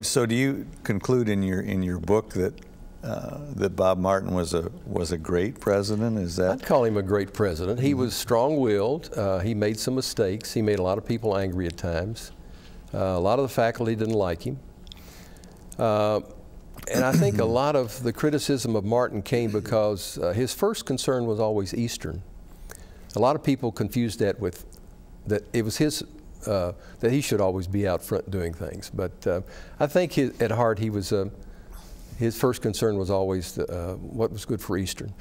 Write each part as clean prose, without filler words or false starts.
So do you conclude in your book that that Bob Martin was a great president? Is that? I'd call him a great president. He was strong-willed. He made some mistakes. He made a lot of people angry at times. A lot of the faculty didn't like him. And I think a lot of the criticism of Martin came because his first concern was always Eastern. A lot of people confused that with that it was his that he should always be out front doing things. But I think at heart he was his first concern was always what was good for Eastern.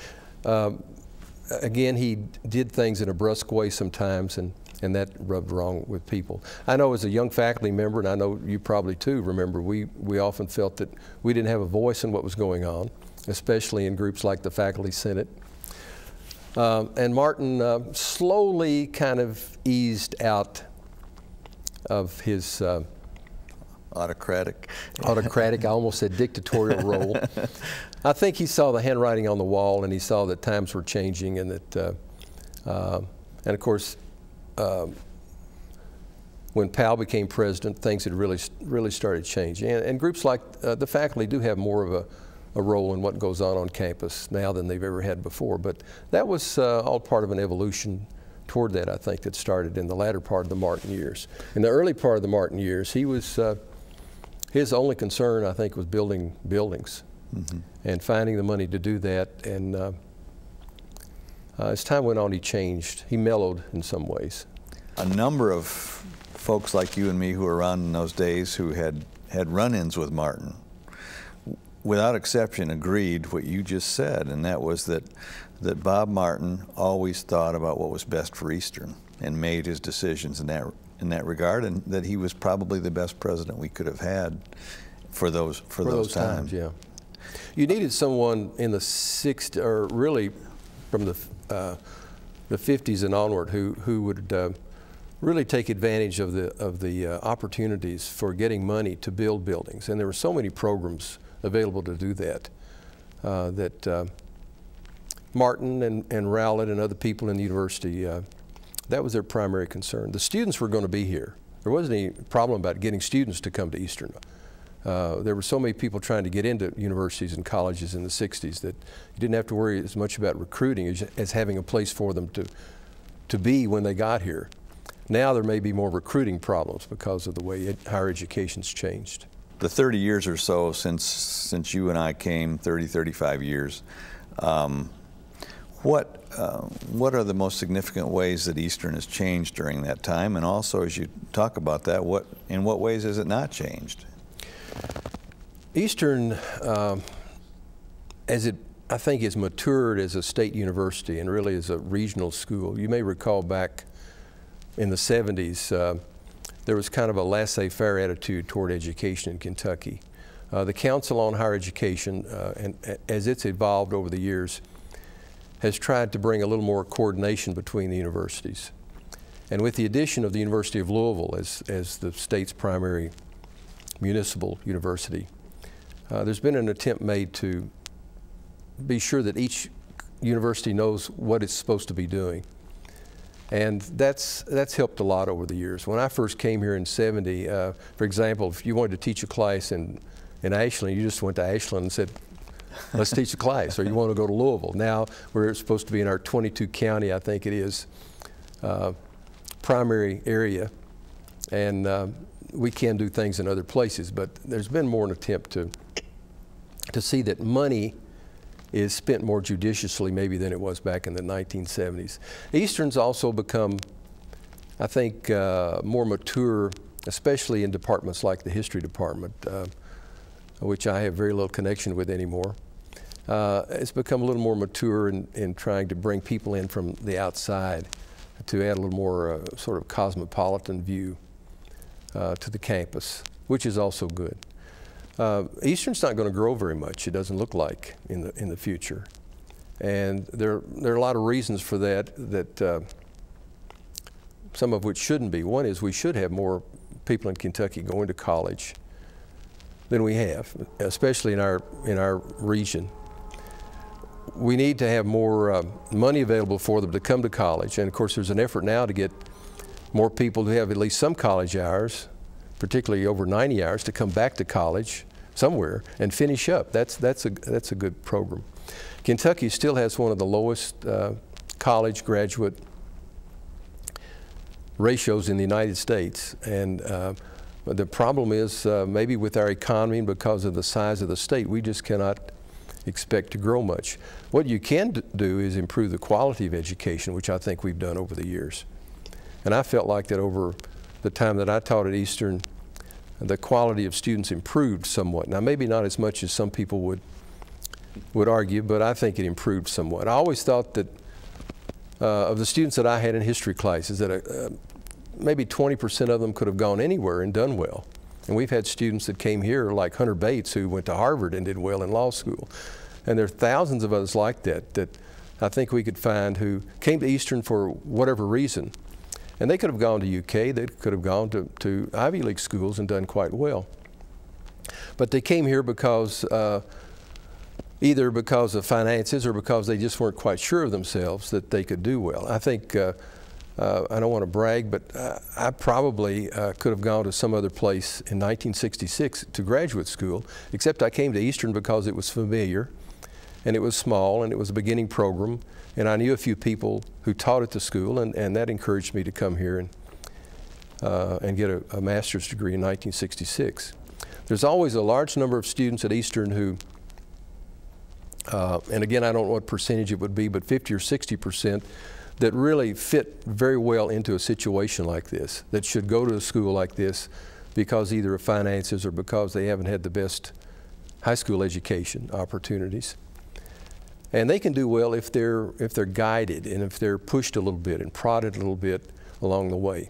Again, he did things in a brusque way sometimes, and that rubbed wrong with people. I know as a young faculty member, and I know you probably too remember, we often felt that we didn't have a voice in what was going on, especially in groups like the Faculty Senate. And Martin slowly kind of eased out of his autocratic, I almost said dictatorial role. I think he saw the handwriting on the wall, and he saw that times were changing, and that, and of course, when Powell became president, things had really started changing. And groups like the faculty do have more of a role in what goes on campus now than they've ever had before. But that was all part of an evolution toward that, I think, that started in the latter part of the Martin years. In the early part of the Martin years, he was, his only concern, I think, was building buildings and finding the money to do that. And as time went on, he changed. He mellowed in some ways. A number of folks like you and me who were around in those days who had run-ins with Martin, without exception, agreed what you just said, and that was that Bob Martin always thought about what was best for Eastern and made his decisions in that regard, and that he was probably the best president we could have had for those times. Yeah, you needed someone in the 60s, or really from the 50s and onward, who would really take advantage of the opportunities for getting money to build buildings, and there were so many programs available to do that. Martin and Rowlett and other people in the university, that was their primary concern. The students were going to be here. There wasn't any problem about getting students to come to Eastern. There were so many people trying to get into universities and colleges in the 60s that you didn't have to worry as much about recruiting as having a place for them to be when they got here. Now there may be more recruiting problems because of the way higher education's changed. The 30 years or so since you and I came, 30, 35 years, what are the most significant ways that Eastern has changed during that time? And also, as you talk about that, in what ways has it not changed? Eastern, as it, I think, has matured as a state university and really as a regional school. You may recall back in the 70s, there was kind of a laissez-faire attitude toward education in Kentucky. The Council on Higher Education, and as it's evolved over the years, has tried to bring a little more coordination between the universities. And with the addition of the University of Louisville as the state's primary municipal university, there's been an attempt made to be sure that each university knows what it's supposed to be doing. And that's helped a lot over the years. When I first came here in '70, for example, if you wanted to teach a class in Ashland, you just went to Ashland and said, let's teach a class, or you want to go to Louisville. Now we're supposed to be in our 22 county, I think it is, primary area, and we can do things in other places, but there's been more an attempt to see that money is spent more judiciously maybe than it was back in the 1970s. Eastern's also become, I think, more mature, especially in departments like the history department, which I have very little connection with anymore. It's become a little more mature in trying to bring people in from the outside to add a little more sort of cosmopolitan view to the campus, which is also good. Eastern's not going to grow very much, it doesn't look like, in the future. And there are a lot of reasons for that, some of which shouldn't be. One is we should have more people in Kentucky going to college than we have, especially in our region. We need to have more money available for them to come to college. And of course, there's an effort now to get more people to have at least some college hours particularly over 90 hours, to come back to college somewhere and finish up. That's a good program. Kentucky still has one of the lowest college graduate ratios in the United States, and the problem is maybe with our economy and because of the size of the state, we just cannot expect to grow much. What you can do is improve the quality of education, which I think we've done over the years. And I felt like that over the time that I taught at Eastern, the quality of students improved somewhat. Now, maybe not as much as some people would argue, but I think it improved somewhat. I always thought that of the students that I had in history classes, that maybe 20% of them could have gone anywhere and done well. And we've had students that came here, like Hunter Bates, who went to Harvard and did well in law school. And there are thousands of others like that I think we could find who came to Eastern for whatever reason. And they could have gone to UK, they could have gone to Ivy League schools and done quite well. But they came here because, either because of finances or because they just weren't quite sure of themselves that they could do well. I think, I don't want to brag, but I probably could have gone to some other place in 1966 to graduate school, except I came to Eastern because it was familiar, and it was small, and it was a beginning program, and I knew a few people who taught at the school, and that encouraged me to come here and get a master's degree in 1966. There's always a large number of students at Eastern who, and again, I don't know what percentage it would be, but 50 or 60%, that really fit very well into a situation like this, that should go to a school like this because either of finances or because they haven't had the best high school education opportunities. And they can do well if they're guided and if they're pushed a little bit and prodded a little bit along the way.